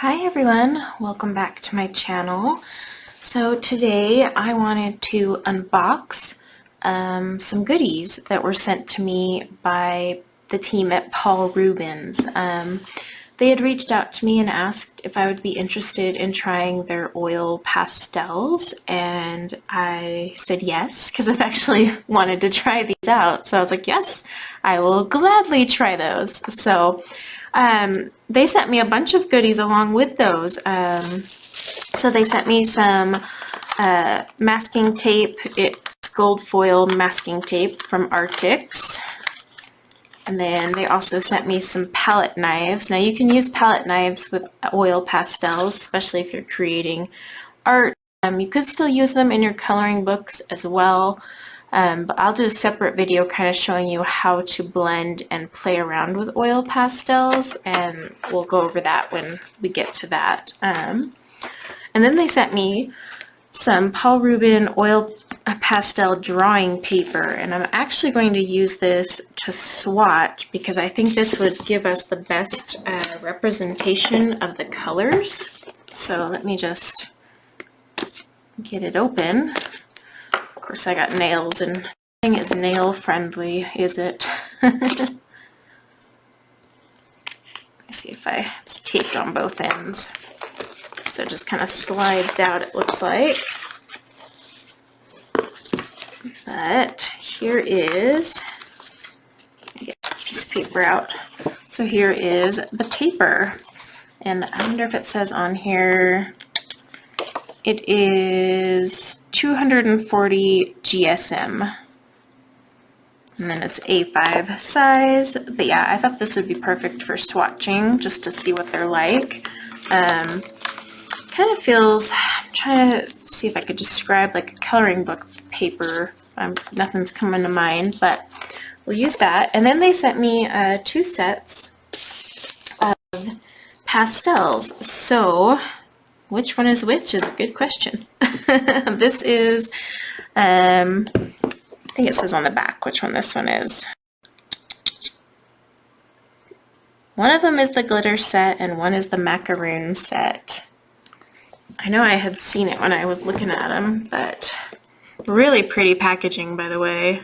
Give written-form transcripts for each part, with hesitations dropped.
Hi everyone, welcome back to my channel. So today I wanted to unbox some goodies that were sent to me by the team at Paul Rubens. They had reached out to me and asked if I would be interested in trying their oil pastels, and I said yes because I've actually wanted to try these out. So I was like, yes, I will gladly try those. So they sent me a bunch of goodies along with those. So they sent me some masking tape. It's gold foil masking tape from Arctics. And then they also sent me some palette knives. Now you can use palette knives with oil pastels, especially if you're creating art. You could still use them in your coloring books as well. But I'll do a separate video kind of showing you how to blend and play around with oil pastels, and we'll go over that when we get to that. And then they sent me some Paul Ruben oil pastel drawing paper, and I'm actually going to use this to swatch because I think this would give us the best representation of the colors. So let me just get it open. Of course I got nails, and nothing is nail friendly, is it? Let me see if it's taped on both ends. So it just kind of slides out, it looks like. But here is, get a piece of paper out. So here is the paper, and I wonder if it says on here, it is 240 GSM, and then it's A5 size. But yeah, I thought this would be perfect for swatching, just to see what they're like. Kind of feels, I'm trying to see if I could describe like a coloring book paper. Nothing's coming to mind, but we'll use that. And then they sent me 2 sets of pastels. So which one is which is a good question. This is, I think it says on the back which one this one is. One of them is the glitter set and one is the macaroon set. I know I had seen it when I was looking at them, but really pretty packaging, by the way.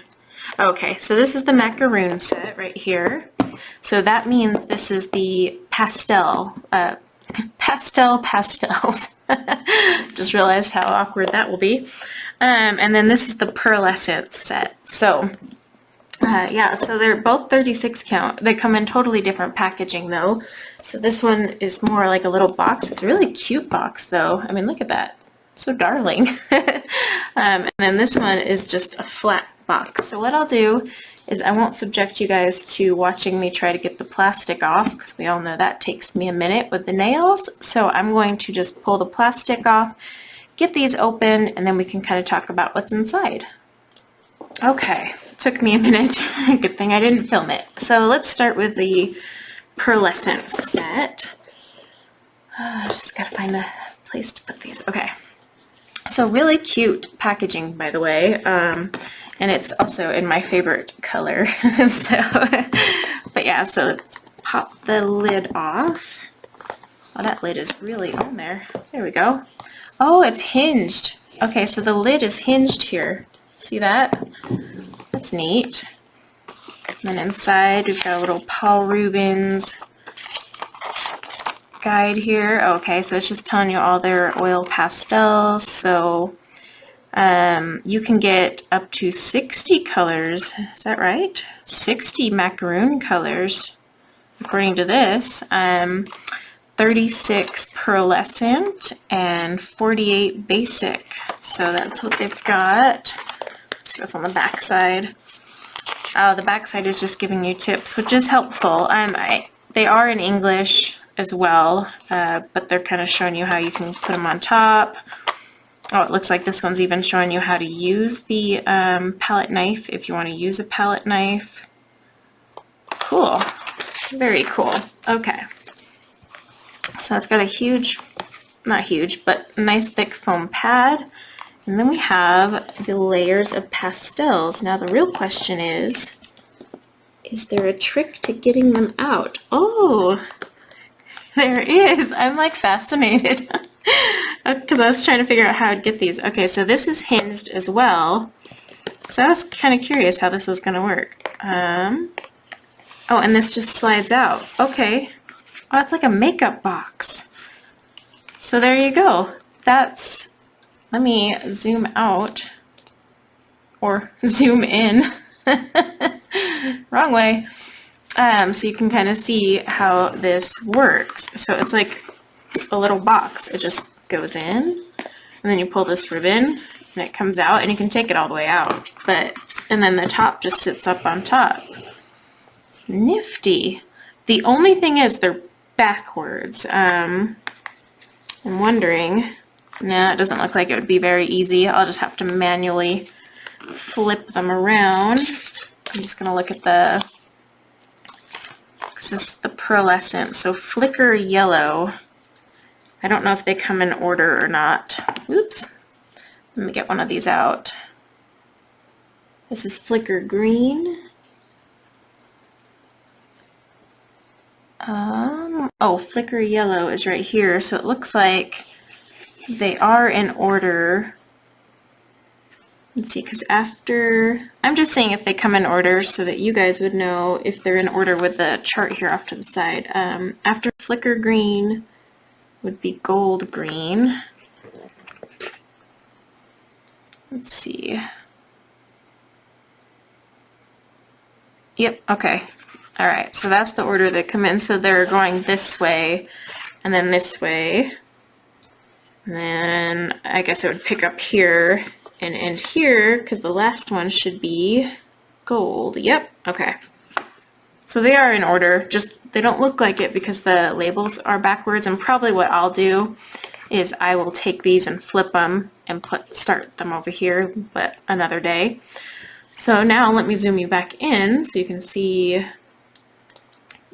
Okay, so this is the macaroon set right here. So that means this is the pastels. Just realized how awkward that will be. And then this is the pearlescent set. So yeah, so they're both 36 count. They come in totally different packaging though. So this one is more like a little box. It's a really cute box though. I mean, look at that. So darling. And then this one is just a flat box. So what I'll do is I won't subject you guys to watching me try to get the plastic off, because we all know that takes me a minute with the nails. So I'm going to just pull the plastic off, get these open, and then we can kind of talk about what's inside. Okay, took me a minute. Good thing I didn't film it. So let's start with the pearlescent set. Just gotta find a place to put these. Okay. So really cute packaging, by the way, and it's also in my favorite color. So, but yeah, so let's pop the lid off. Oh, that lid is really on there. There we go. Oh, it's hinged. Okay, so the lid is hinged here. See that? That's neat. And then inside we've got a little Paul Rubens guide here. Okay, so it's just telling you all their oil pastels. So you can get up to 60 colors. Is that right? 60 macaroon colors, according to this. 36 pearlescent and 48 basic. So that's what they've got. Let's see what's on the back side. Oh, the back side is just giving you tips, which is helpful. They are in English as well, but they're kind of showing you how you can put them on top. Oh, it looks like this one's even showing you how to use the palette knife if you want to use a palette knife. Cool. Very cool. Okay. So it's got a huge, not huge, but nice thick foam pad. And then we have the layers of pastels. Now the real question is there a trick to getting them out? Oh, There is. I'm like fascinated because I was trying to figure out how I'd get these. Okay, so this is hinged as well. So I was kind of curious how this was going to work. Oh, and this just slides out. Okay. Oh, it's like a makeup box. So there you go. That's, let me zoom out or zoom in. Wrong way. So you can kind of see how this works. So it's like a little box. It just goes in, and then you pull this ribbon, and it comes out, and you can take it all the way out. And then the top just sits up on top. Nifty. The only thing is they're backwards. I'm wondering, no, it doesn't look like it would be very easy. I'll just have to manually flip them around. I'm just going to look at this is the pearlescent, so flicker yellow. I don't know if they come in order or not. Oops. Let me get one of these out. This is flicker green. Oh, flicker yellow is right here, so it looks like they are in order. Let's see, because after, I'm just saying if they come in order so that you guys would know if they're in order with the chart here off to the side. After flicker green would be gold green. Let's see. Yep, okay. All right, so that's the order they come in. So they're going this way and then this way. And then I guess it would pick up here and end here because the last one should be gold. Yep, okay. So they are in order, just they don't look like it because the labels are backwards, and probably what I'll do is I will take these and flip them and start them over here, but another day. So now let me zoom you back in so you can see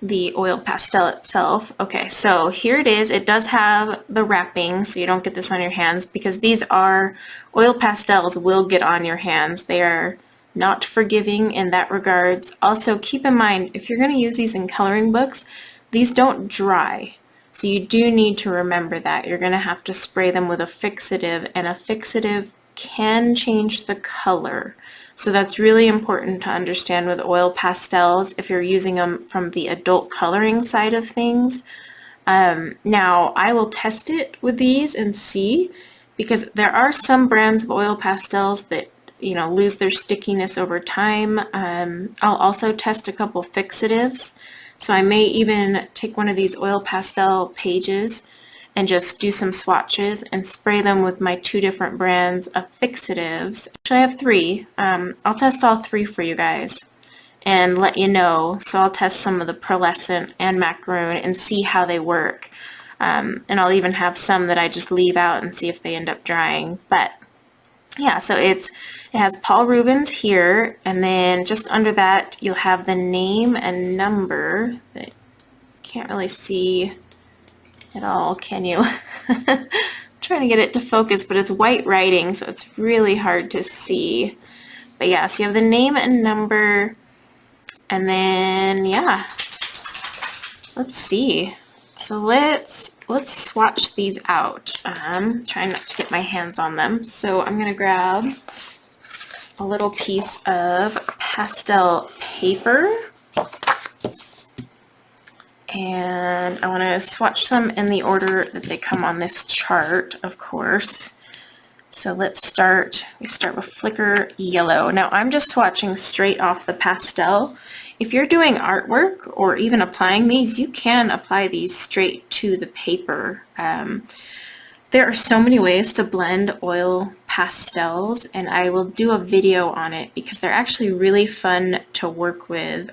the oil pastel itself. Okay, so here it is. It does have the wrapping, so you don't get this on your hands, because these are oil pastels will get on your hands. They are not forgiving in that regards. Also, keep in mind, if you're going to use these in coloring books, these don't dry. So you do need to remember that. You're going to have to spray them with a fixative, and a fixative can change the color. So that's really important to understand with oil pastels if you're using them from the adult coloring side of things. Now, I will test it with these and see, because there are some brands of oil pastels that, you know, lose their stickiness over time. I'll also test a couple fixatives. So I may even take one of these oil pastel pages and just do some swatches and spray them with my 2 different brands of fixatives. Actually, I have 3. I'll test all 3 for you guys and let you know. So I'll test some of the pearlescent and macaroon and see how they work. And I'll even have some that I just leave out and see if they end up drying. But yeah, so it has Paul Rubens here, and then just under that you'll have the name and number. That can't really see at all, can you? I'm trying to get it to focus, but it's white writing, so it's really hard to see. But yeah, so you have the name and number, and then yeah, let's see. So let's swatch these out. Trying not to get my hands on them. So I'm gonna grab a little piece of pastel paper, and I want to swatch them in the order that they come on this chart, of course. So we start with flicker yellow. Now I'm just swatching straight off the pastel. If you're doing artwork or even applying these, you can apply these straight to the paper. There are so many ways to blend oil pastels, and I will do a video on it because they're actually really fun to work with.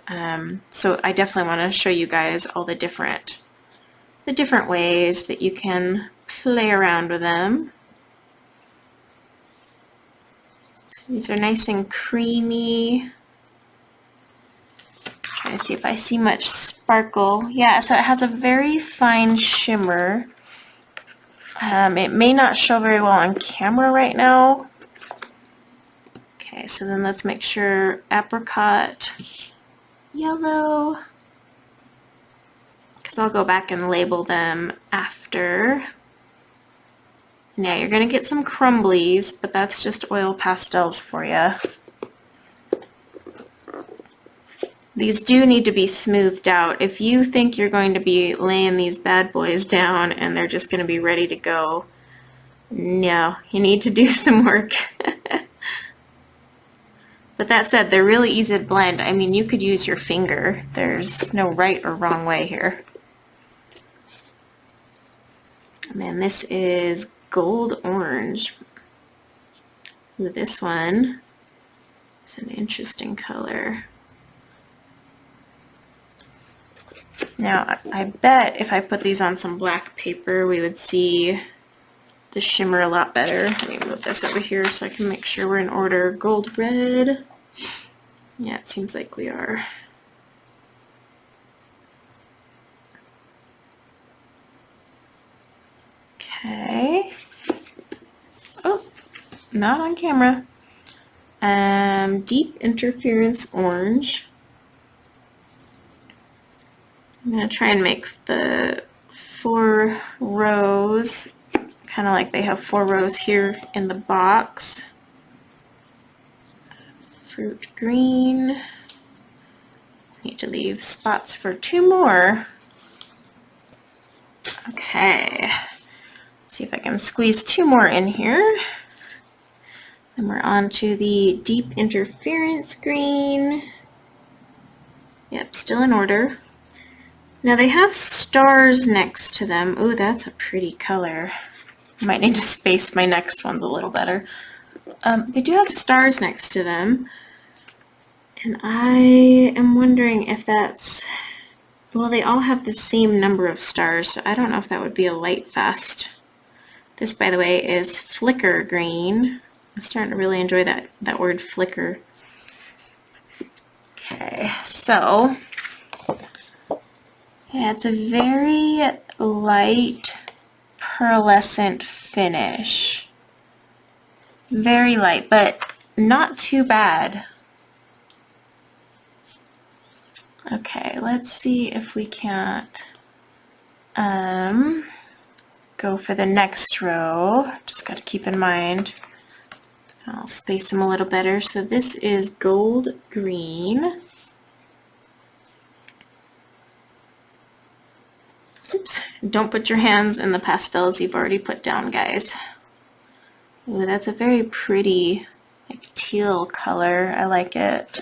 So I definitely want to show you guys all the different ways that you can play around with them. So these are nice and creamy. Trying to see if I see much sparkle. Yeah, so it has a very fine shimmer. It may not show very well on camera right now. Okay, so then let's make sure apricot yellow, because So I'll go back and label them after. Now you're going to get some crumblies, but that's just oil pastels for you. These do need to be smoothed out. If you think you're going to be laying these bad boys down and they're just going to be ready to go, no, you need to do some work. But that said, they're really easy to blend. I mean, you could use your finger. There's no right or wrong way here. And then this is gold orange. Ooh, this one is an interesting color. Now, I bet if I put these on some black paper, we would see the shimmer a lot better. Let me move this over here so I can make sure we're in order. Gold red. Yeah, it seems like we are. Okay. Oh, not on camera. Deep interference orange. I'm going to try and make the 4 rows kind of like they have 4 rows here in the box. Fruit green. Need to leave spots for 2 more. Okay. Let's see if I can squeeze 2 more in here. Then we're on to the deep interference green. Yep, still in order. Now they have stars next to them. Ooh, that's a pretty color. I might need to space my next ones a little better. They do have stars next to them. And I am wondering if that's, well, they all have the same number of stars, so I don't know if that would be a light fast. This, by the way, is flicker green. I'm starting to really enjoy that word flicker. Okay, so yeah, it's a very light pearlescent finish. Very light, but not too bad. Okay, let's see if we can't go for the next row. Just got to keep in mind, I'll space them a little better. So this is gold green. Oops, don't put your hands in the pastels you've already put down, guys. Ooh, that's a very pretty, like, teal color. I like it.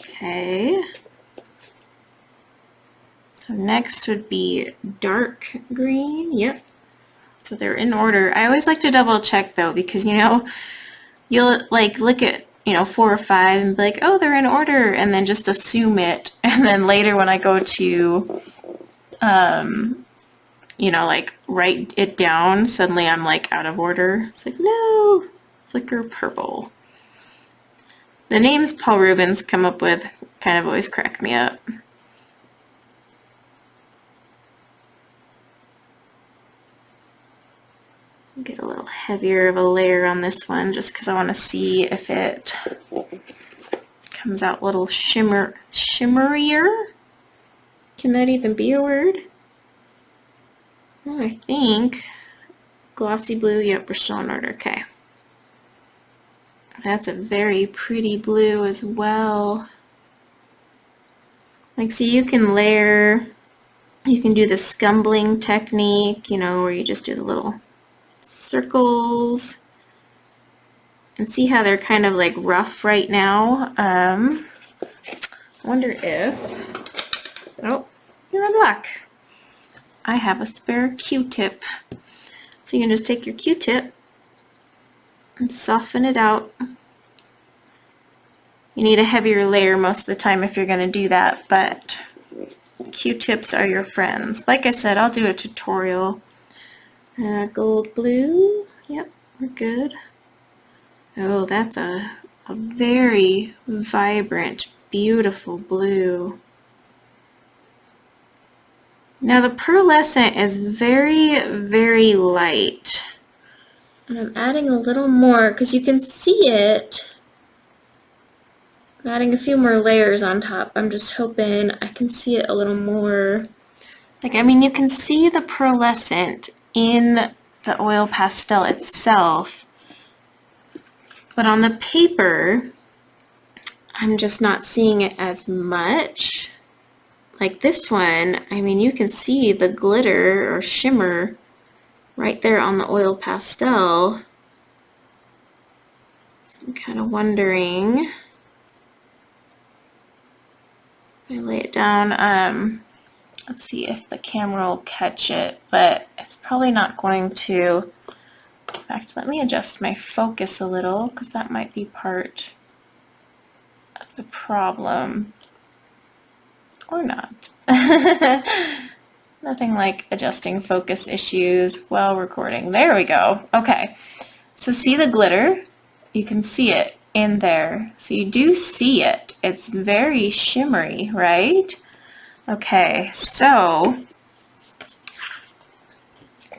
Okay. So next would be dark green. Yep. So they're in order. I always like to double check though, because you know, you'll like look at, you know, 4 or 5 and be like, oh, they're in order, and then just assume it. And then later when I go to, you know, like write it down, suddenly I'm like out of order. It's like, no, flicker purple. The names Paul Rubens come up with kind of always crack me up. Get a little heavier of a layer on this one just because I want to see if it comes out a little shimmerier. Can that even be a word? Oh, I think glossy blue. Yep, we're still in order. Okay. That's a very pretty blue as well. Like, so you can layer, you can do the scumbling technique, you know, where you just do the little circles and see how they're kind of like rough right now. I wonder if, oh, you're on luck. I have a spare Q-tip. So you can just take your Q-tip and soften it out. You need a heavier layer most of the time if you're going to do that, but Q-tips are your friends. Like I said, I'll do a tutorial. Gold blue. Yep, we're good. Oh, that's a very vibrant, beautiful blue. Now the pearlescent is very, very light. And I'm adding a little more because you can see it. I'm adding a few more layers on top. I'm just hoping I can see it a little more. Like, I mean, you can see the pearlescent in the oil pastel itself, but on the paper, I'm just not seeing it as much. Like this one, I mean, you can see the glitter or shimmer right there on the oil pastel. So I'm kind of wondering, if I lay it down, let's see if the camera will catch it, but it's probably not going to. In fact, let me adjust my focus a little because that might be part of the problem. Or not. Nothing like adjusting focus issues while recording. There we go. Okay. So see the glitter? You can see it in there. So you do see it. It's very shimmery, right? Okay, so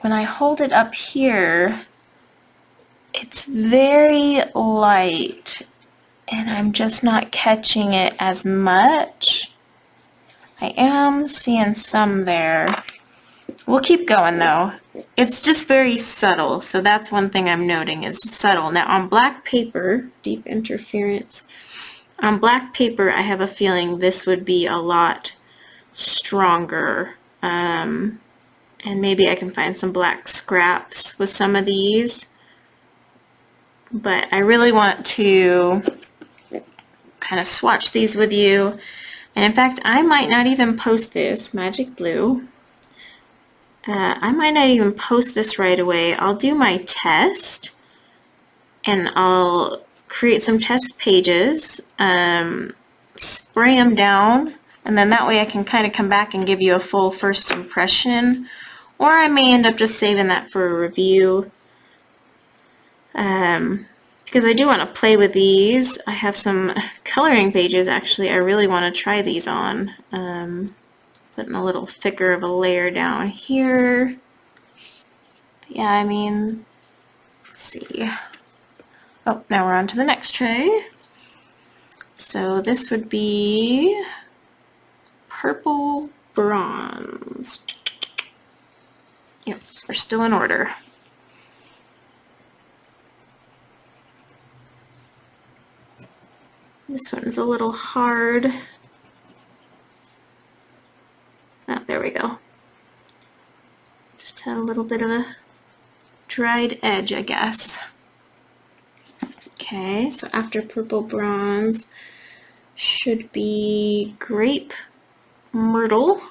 when I hold it up here, it's very light and I'm just not catching it as much. I am seeing some there. We'll keep going though. It's just very subtle, so that's one thing I'm noting is subtle. Now on black paper, deep interference, on black paper I have a feeling this would be a lot stronger. And maybe I can find some black scraps with some of these. But I really want to kind of swatch these with you. And in fact, I might not even post this, Magic Blue. I might not even post this right away. I'll do my test and I'll create some test pages, spray them down, and then that way I can kind of come back and give you a full first impression. Or I may end up just saving that for a review. Because I do want to play with these. I have some coloring pages actually I really want to try these on. Putting a little thicker of a layer down here. But yeah, I mean, let's see. Oh, now we're on to the next tray. So this would be purple bronze. Yep, we're still in order. This one's a little hard. Oh, there we go. Just had a little bit of a dried edge, I guess. Okay, so after purple bronze should be grape myrtle.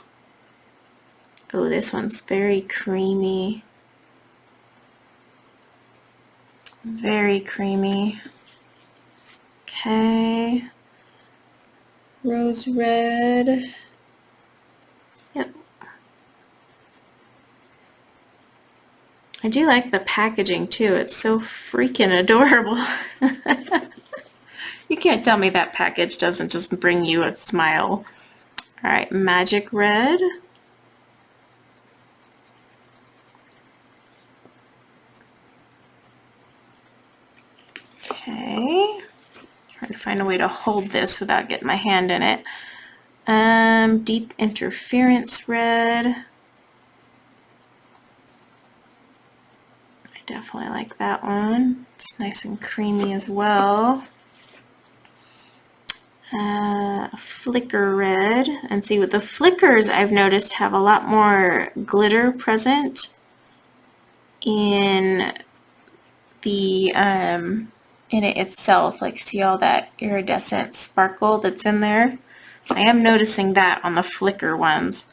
Oh, this one's very creamy. Very creamy. Okay. Rose red. Yep. I do like the packaging too. It's so freaking adorable. You can't tell me that package doesn't just bring you a smile. All right, magic red. Okay. Trying to find a way to hold this without getting my hand in it. Deep interference red. I definitely like that one. It's nice and creamy as well. Flicker red. And see, with the flickers, I've noticed have a lot more glitter present in the in it itself. Like, see all that iridescent sparkle that's in there? I am noticing that on the flicker ones.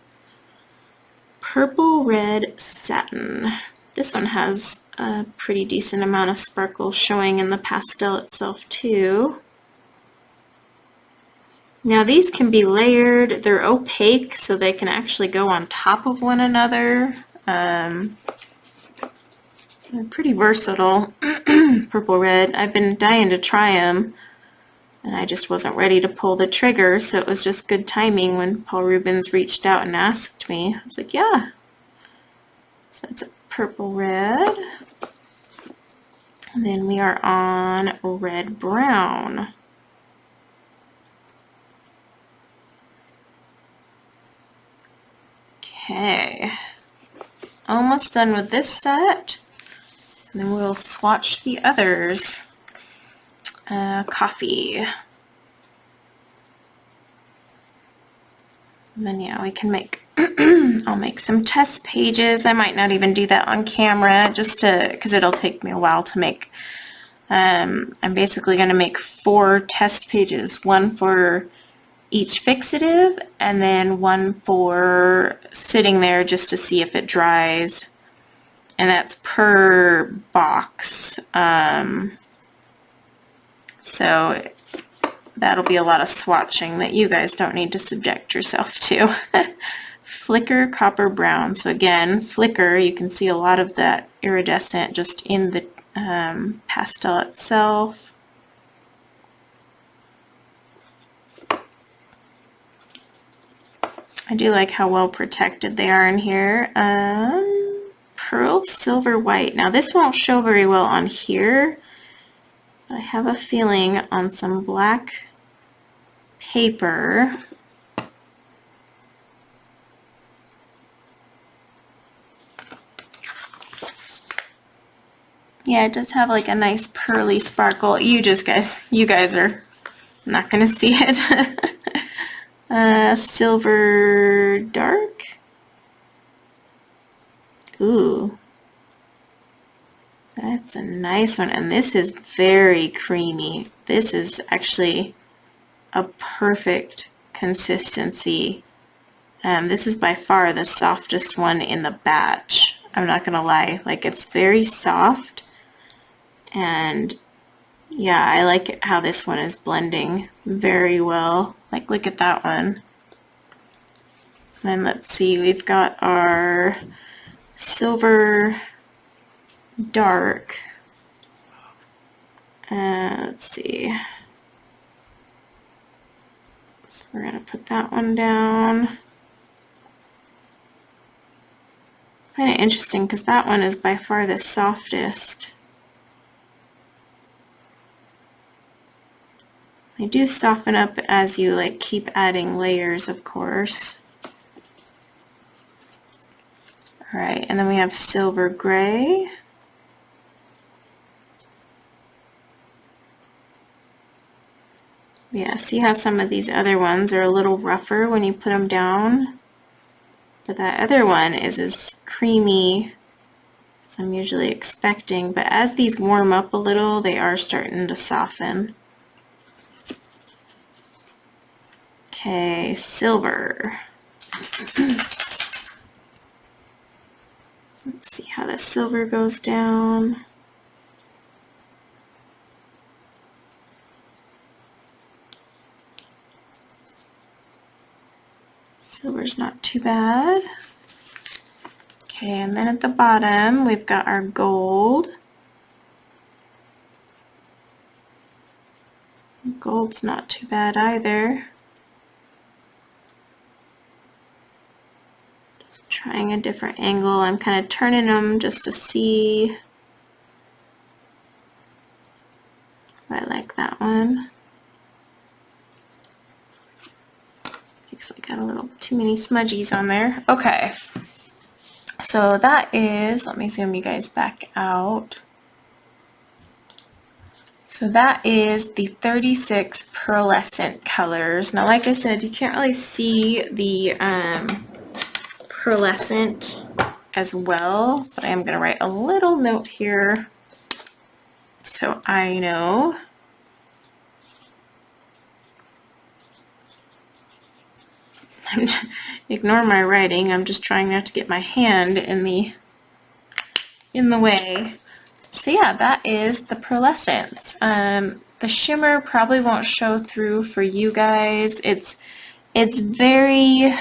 Purple red satin. This one has a pretty decent amount of sparkle showing in the pastel itself too. Now these can be layered. They're opaque, so they can actually go on top of one another. They're pretty versatile. Purple red. I've been dying to try them, and I just wasn't ready to pull the trigger, so it was just good timing when Paul Rubens reached out and asked me. I was like, yeah. So that's a purple red. And then we are on red brown. Okay, almost done with this set, and then we'll swatch the others. Coffee. And then yeah, we can make, I'll make some test pages. I might not even do that on camera just to, because it'll take me a while to make. I'm basically going to make 4 test pages, one for each fixative and then one for sitting there just to see if it dries. And that's per box. So that'll be a lot of swatching that you guys don't need to subject yourself to. Flicker copper brown. So again, flicker, you can see a lot of that iridescent just in the pastel itself. I do like how well protected they are in here. Pearl silver white. Now this won't show very well on here. I have a feeling on some black paper, yeah, it does have like a nice pearly sparkle. You guys are not gonna see it. Silver dark. Ooh. That's a nice one, and this is very creamy. This is actually a perfect consistency. This is by far the softest one in the batch. I'm not gonna lie, like it's very soft, and yeah, I like how this one is blending very well. Like look at that one. And let's see, we've got our silver dark. Let's see. So we're going to put that one down. Kind of interesting because that one is by far the softest. They do soften up as you like keep adding layers, of course. All right, and then we have silver gray. Yeah, see how some of these other ones are a little rougher when you put them down? But that other one is as creamy as I'm usually expecting. But as these warm up a little, they are starting to soften. Okay, silver. Let's see how the silver goes down. Silver's not too bad. Okay, and then at the bottom we've got our gold. Gold's not too bad either. Just trying a different angle. I'm kind of turning them just to see. I like that one. Looks like I got a little too many smudgies on there. Okay, so that is, let me zoom you guys back out. So that is the 36 pearlescent colors. Now, like I said, you can't really see the pearlescent as well, but I am going to write a little note here so I know. Ignore my writing. I'm just trying not to get my hand in the way. So yeah, that is the pearlescence. The shimmer probably won't show through for you guys. It's very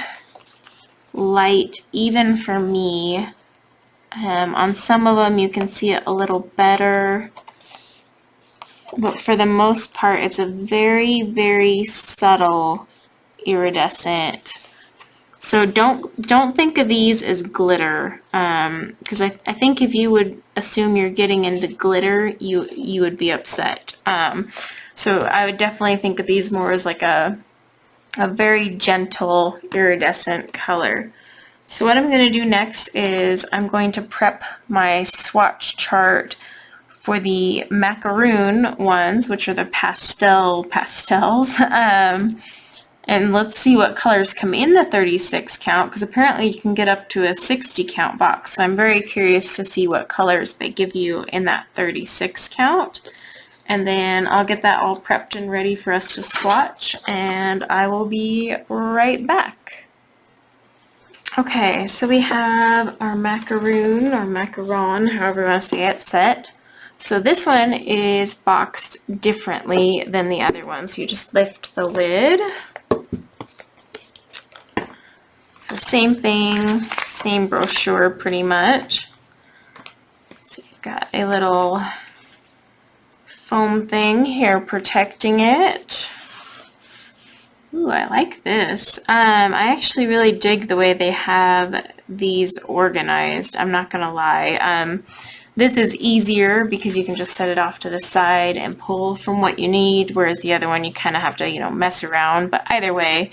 light, even for me. On some of them you can see it a little better, but for the most part it's a very, very subtle iridescent. So don't think of these as glitter, because I think if you would assume you're getting into glitter, you would be upset. So I would definitely think of these more as like a very gentle iridescent color. So what I'm going to do next is I'm going to prep my swatch chart for the macaroon ones, which are the pastels. And let's see what colors come in the 36 count, because apparently you can get up to a 60 count box. So I'm very curious to see what colors they give you in that 36 count. And then I'll get that all prepped and ready for us to swatch, and I will be right back. Okay, so we have our macaroon or macaron, however you want to say it, set. So this one is boxed differently than the other ones. You just lift the lid. So same thing, same brochure pretty much. So you've got a little foam thing here protecting it. Ooh, I like this. I actually really dig the way they have these organized. I'm not gonna lie. This is easier because you can just set it off to the side and pull from what you need, whereas the other one you kind of have to, you know, mess around. But either way,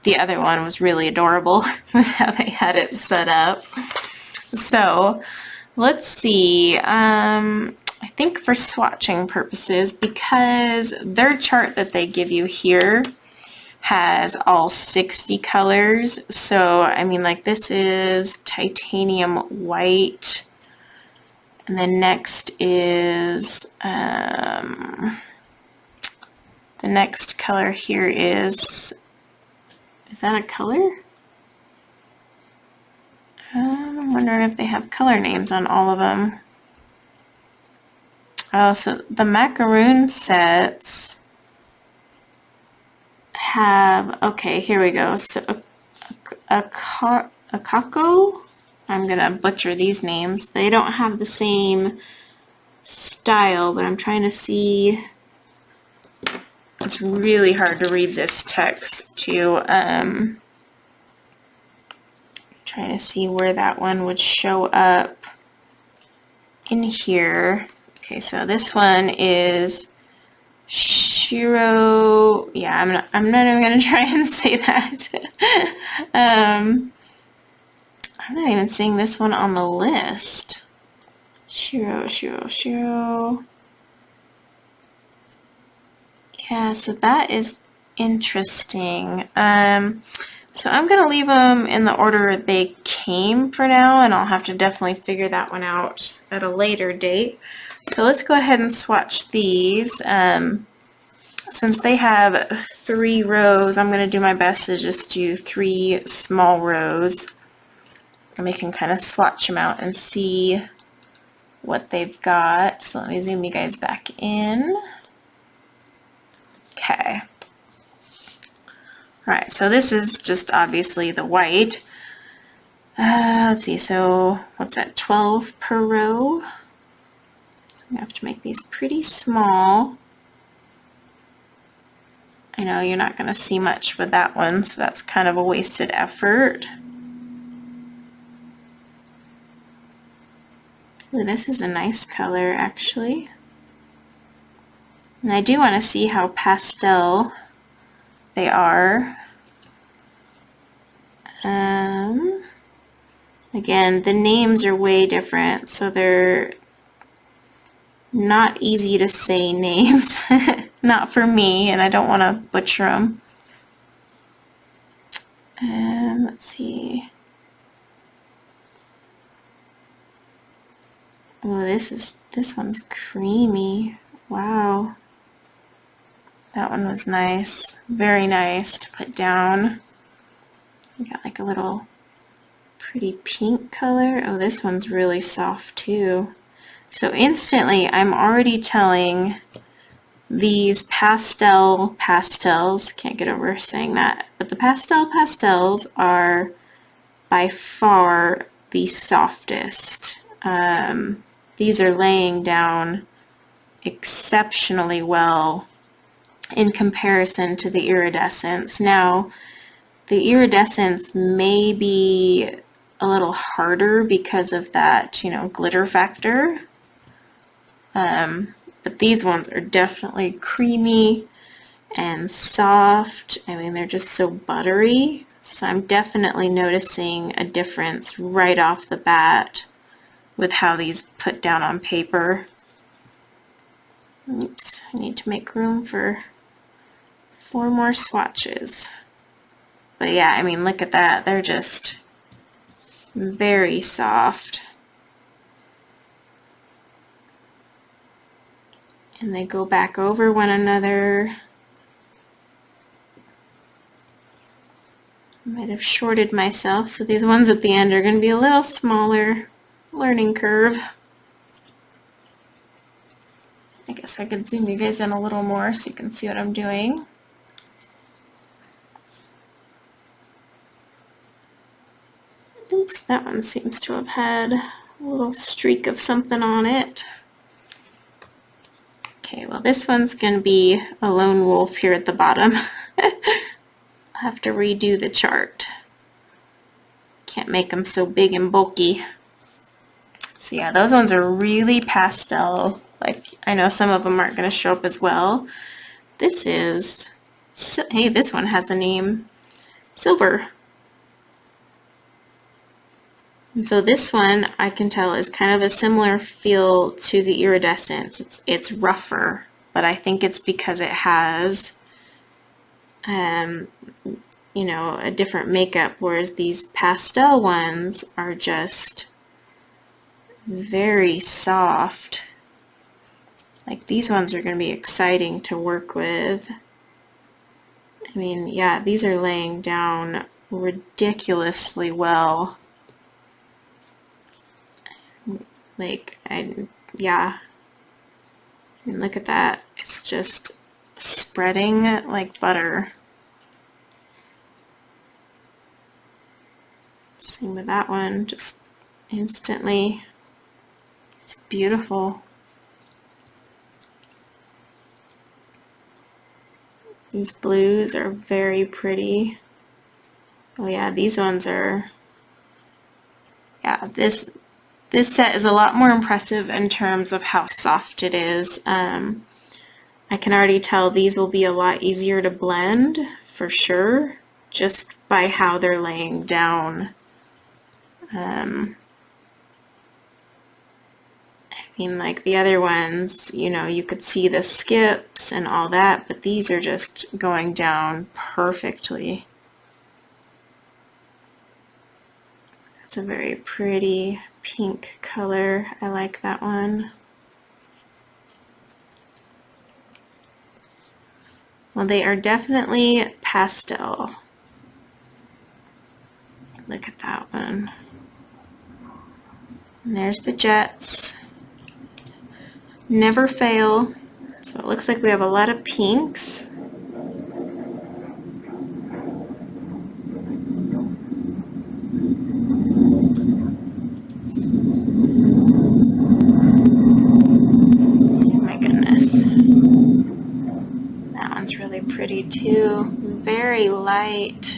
the other one was really adorable with how they had it set up. So let's see. I think for swatching purposes, because their chart that they give you here has all 60 colors. So, I mean, like this is titanium white. And then next is, the next color here is that a color? I'm wondering if they have color names on all of them. Oh, so the macaroon sets have, okay, here we go. So a caco, I'm gonna butcher these names. They don't have the same style, but I'm trying to see. It's really hard to read this text too. Trying to see where that one would show up in here. Okay, so this one is Shiro. Yeah, I'm not even gonna try and say that. I'm not even seeing this one on the list. Shiro. Yeah, so that is interesting. So I'm gonna leave them in the order they came for now, and I'll have to definitely figure that one out at a later date. So let's go ahead and swatch these. Since they have 3 rows, I'm going to do my best to just do 3 small rows. And we can kind of swatch them out and see what they've got. So let me zoom you guys back in. Okay. All right, so this is just obviously the white. Let's see, so what's that, 12 per row? So we have to make these pretty small. I know you're not going to see much with that one, so that's kind of a wasted effort. Ooh, this is a nice color, actually. And I do want to see how pastel they are. Again, the names are way different, so they're not easy to say names. Not for me, and I don't want to butcher them. Let's see. Oh, this one's creamy. Wow. That one was nice. Very nice to put down. We got like a little pretty pink color. Oh, this one's really soft too. So instantly, I'm already telling these pastels, can't get over saying that, but the pastels are by far the softest. These are laying down exceptionally well in comparison to the iridescents. Now, the iridescents may be a little harder because of that, you know, glitter factor. But these ones are definitely creamy and soft. I mean, they're just so buttery. So I'm definitely noticing a difference right off the bat with how these put down on paper. Oops, I need to make room for 4 more swatches. But yeah, I mean, look at that. They're just very soft. And they go back over one another. I might have shorted myself, so these ones at the end are going to be a little smaller. Learning curve. I guess I could zoom you guys in a little more so you can see what I'm doing. Oops, that one seems to have had a little streak of something on it. Okay, well this one's going to be a lone wolf here at the bottom. I'll have to redo the chart. Can't make them so big and bulky. So yeah, those ones are really pastel. Like, I know some of them aren't going to show up as well. This is, hey, this one has a name, Silver. And so this one I can tell is kind of a similar feel to the iridescent. It's rougher, but I think it's because it has, you know, a different makeup, whereas these pastel ones are just very soft. Like, these ones are going to be exciting to work with. I mean, yeah, these are laying down ridiculously well. Like, yeah. I mean, look at that. It's just spreading like butter. Same with that one, just instantly. It's beautiful. These blues are very pretty. Oh yeah, these ones are, yeah, this set is a lot more impressive in terms of how soft it is. I can already tell these will be a lot easier to blend for sure, just by how they're laying down. I mean, like the other ones, you know, you could see the skips and all that, but these are just going down perfectly. It's a very pretty pink color. I like that one. Well, they are definitely pastel. Look at that one. And there's the jets. Never fail. So it looks like we have a lot of pinks. My goodness. That one's really pretty too. Very light.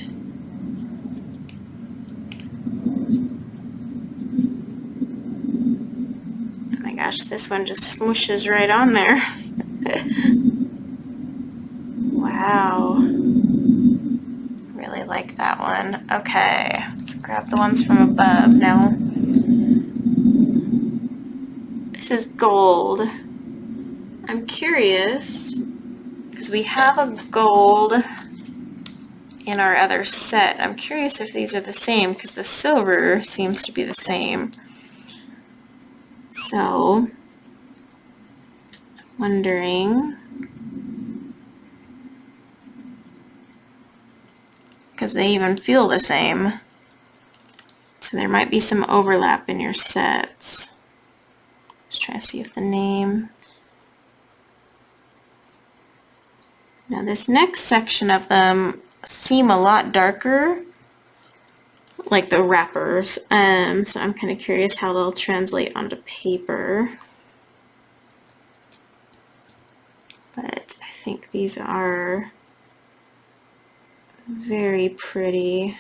Oh my gosh, this one just smooshes right on there. Wow. Really like that one. Okay, let's grab the ones from above now. This is gold. I'm curious, because we have a gold in our other set. I'm curious if these are the same, because the silver seems to be the same. So, I'm wondering, because they even feel the same. So there might be some overlap in your sets. Just trying to see if the name. Now this next section of them seem a lot darker, like the wrappers. So I'm kind of curious how they'll translate onto paper. But I think these are very pretty.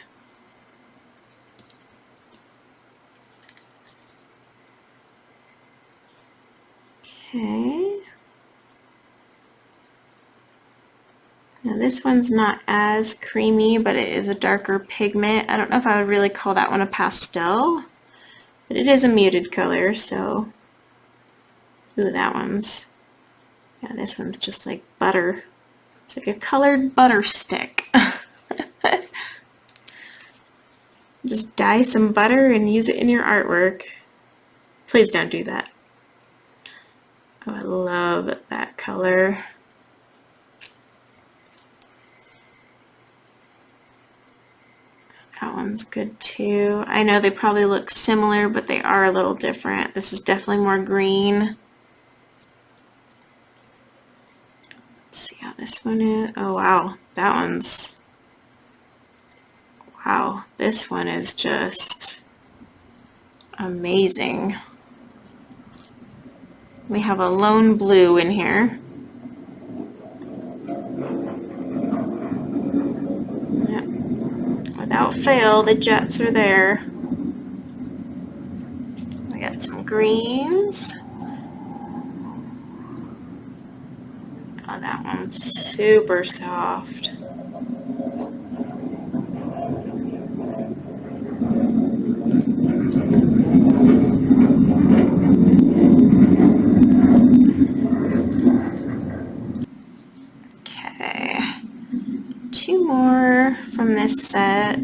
Okay. Now this one's not as creamy, but it is a darker pigment. I don't know if I would really call that one a pastel, but it is a muted color, so. Ooh, that one's, yeah, this one's just like butter. It's like a colored butter stick. Just dye some butter and use it in your artwork. Please don't do that. Oh, I love that color. That one's good too. I know they probably look similar, but they are a little different. This is definitely more green. Let's see how this one is. Oh wow, that one's, wow, this one is just amazing. We have a lone blue in here. Yep. Without fail, the jets are there. We got some greens. Oh, that one's super soft. Okay, two more from this set.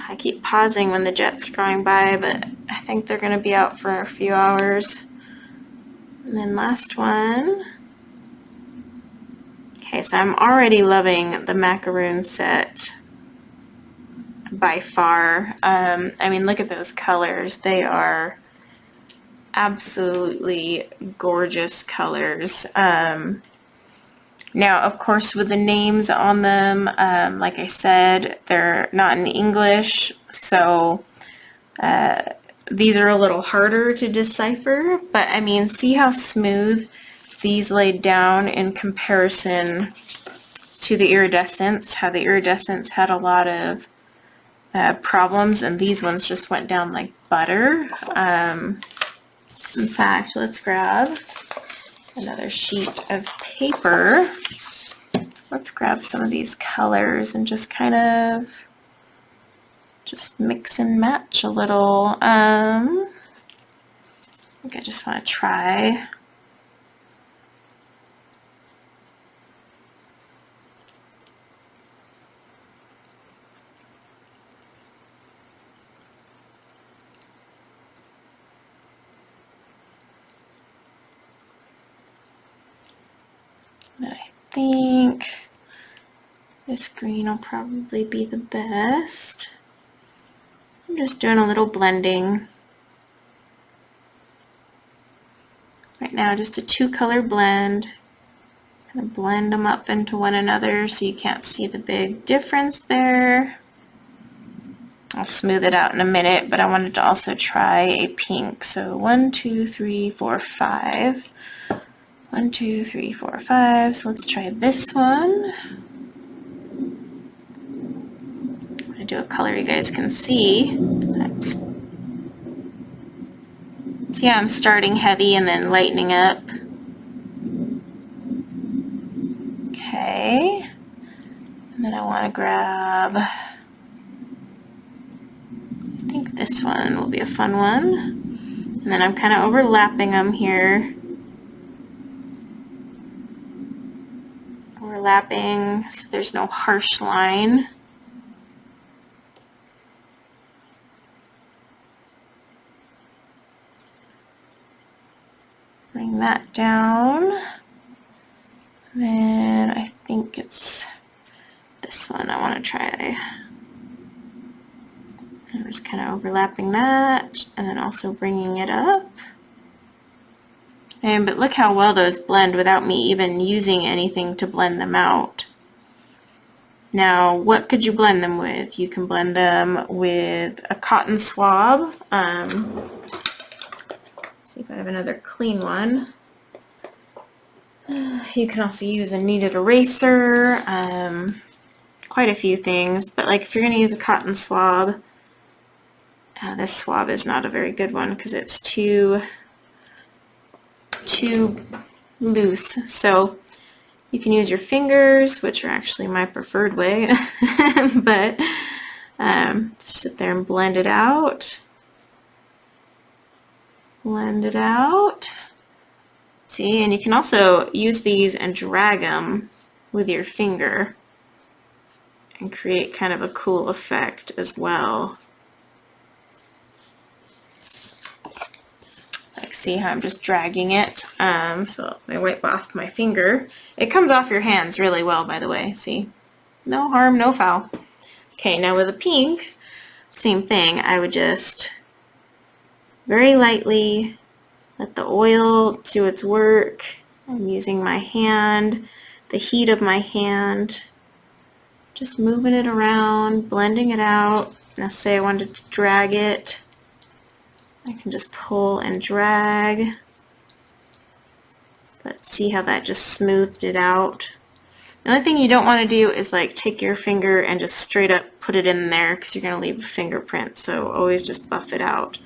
I keep pausing when the jets are going by, but I think they're going to be out for a few hours. And then last one. Okay, so I'm already loving the macaroon set by far. I mean, look at those colors. They are absolutely gorgeous colors. Now, of course, with the names on them, like I said, they're not in English, so these are a little harder to decipher, but I mean, see how smooth these laid down in comparison to the iridescents, how the iridescents had a lot of problems, and these ones just went down like butter. In fact, let's grab another sheet of paper. Let's grab some of these colors and just kind of just mix and match a little. I think I just want to try. But I think this green will probably be the best. I'm just doing a little blending. Right now, just a two-color blend. Kind of blend them up into one another so you can't see the big difference there. I'll smooth it out in a minute, but I wanted to also try a pink. So 1, 2, 3, 4, 5. 1, 2, 3, 4, 5. So let's try this one. I'm going to do a color you guys can see. See how I'm starting heavy and then lightening up. Okay. And then I want to grab, I think this one will be a fun one. And then I'm kind of overlapping them here. Overlapping so there's no harsh line. Bring that down. Then I think it's this one I want to try. I'm just kind of overlapping that and then also bringing it up. But look how well those blend without me even using anything to blend them out. Now, what could you blend them with? You can blend them with a cotton swab. Let's see if I have another clean one. You can also use a kneaded eraser, quite a few things, but like if you're going to use a cotton swab, this swab is not a very good one because it's too loose. So You can use your fingers, which are actually my preferred way, but just sit there and blend it out. Blend it out. See, and you can also use these and drag them with your finger and create kind of a cool effect as well. Like, see how I'm just dragging it? So I wipe off my finger. It comes off your hands really well, by the way. See? No harm, no foul. Okay, now with the pink, same thing. I would just very lightly let the oil do its work. I'm using my hand, the heat of my hand, just moving it around, blending it out. Now say I wanted to drag it, I can just pull and drag. But see how that just smoothed it out. The only thing you don't want to do is like take your finger and just straight up put it in there, because you're going to leave a fingerprint, so always just buff it out.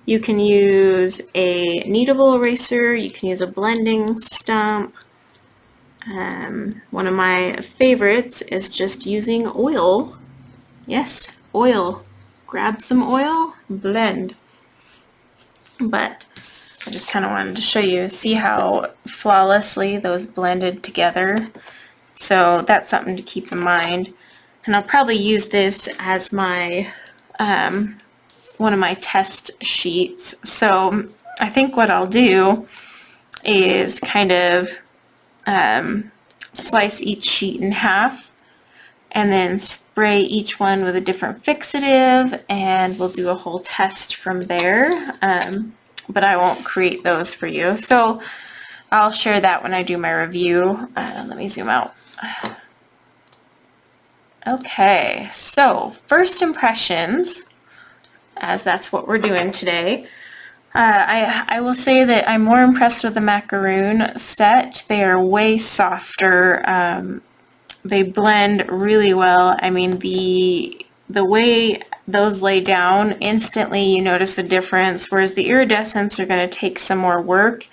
You can use a kneadable eraser, you can use a blending stump. One of my favorites is just using oil. Yes, oil. Grab some oil, blend. But I just kind of wanted to show you, see how flawlessly those blended together. So that's something to keep in mind. And I'll probably use this as my one of my test sheets. So I think what I'll do is kind of slice each sheet in half and then spray each one with a different fixative, and we'll do a whole test from there. But I won't create those for you. So I'll share that when I do my review. Let me zoom out. Okay, so first impressions, as that's what we're doing today. I will say that I'm more impressed with the macaroon set. They are way softer. They blend really well. I mean, the way those lay down, instantly you notice a difference, whereas the iridescents are going to take some more work.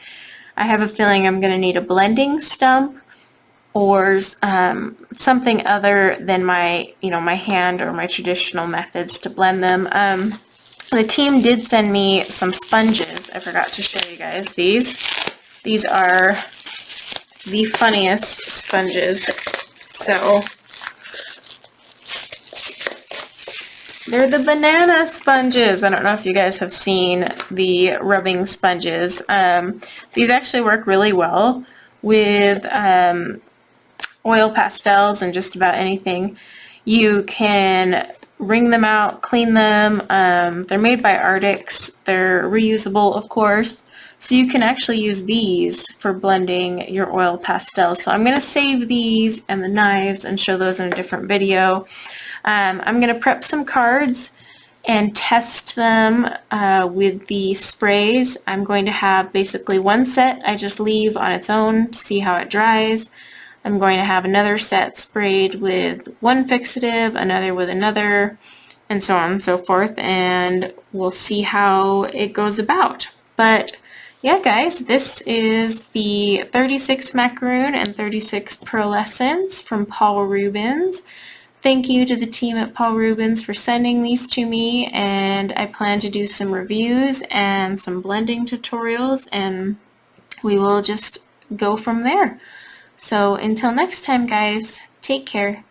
I have a feeling I'm going to need a blending stump or something other than my hand or my traditional methods to blend them. The team did send me some sponges. I forgot to show you guys these. These are the funniest sponges. So they're the banana sponges. I don't know if you guys have seen the rubbing sponges. These actually work really well with oil pastels and just about anything. You can wring them out, clean them. They're made by Arctics. They're reusable, of course. So you can actually use these for blending your oil pastels. So I'm going to save these and the knives and show those in a different video. I'm going to prep some cards and test them with the sprays. I'm going to have basically one set I just leave on its own to see how it dries. I'm going to have another set sprayed with one fixative, another with another, and so on and so forth, and we'll see how it goes about. But yeah, guys, this is the 36 macaroon and 36 pearlescents from Paul Rubens. Thank you to the team at Paul Rubens for sending these to me, and I plan to do some reviews and some blending tutorials, and we will just go from there. So until next time, guys, take care.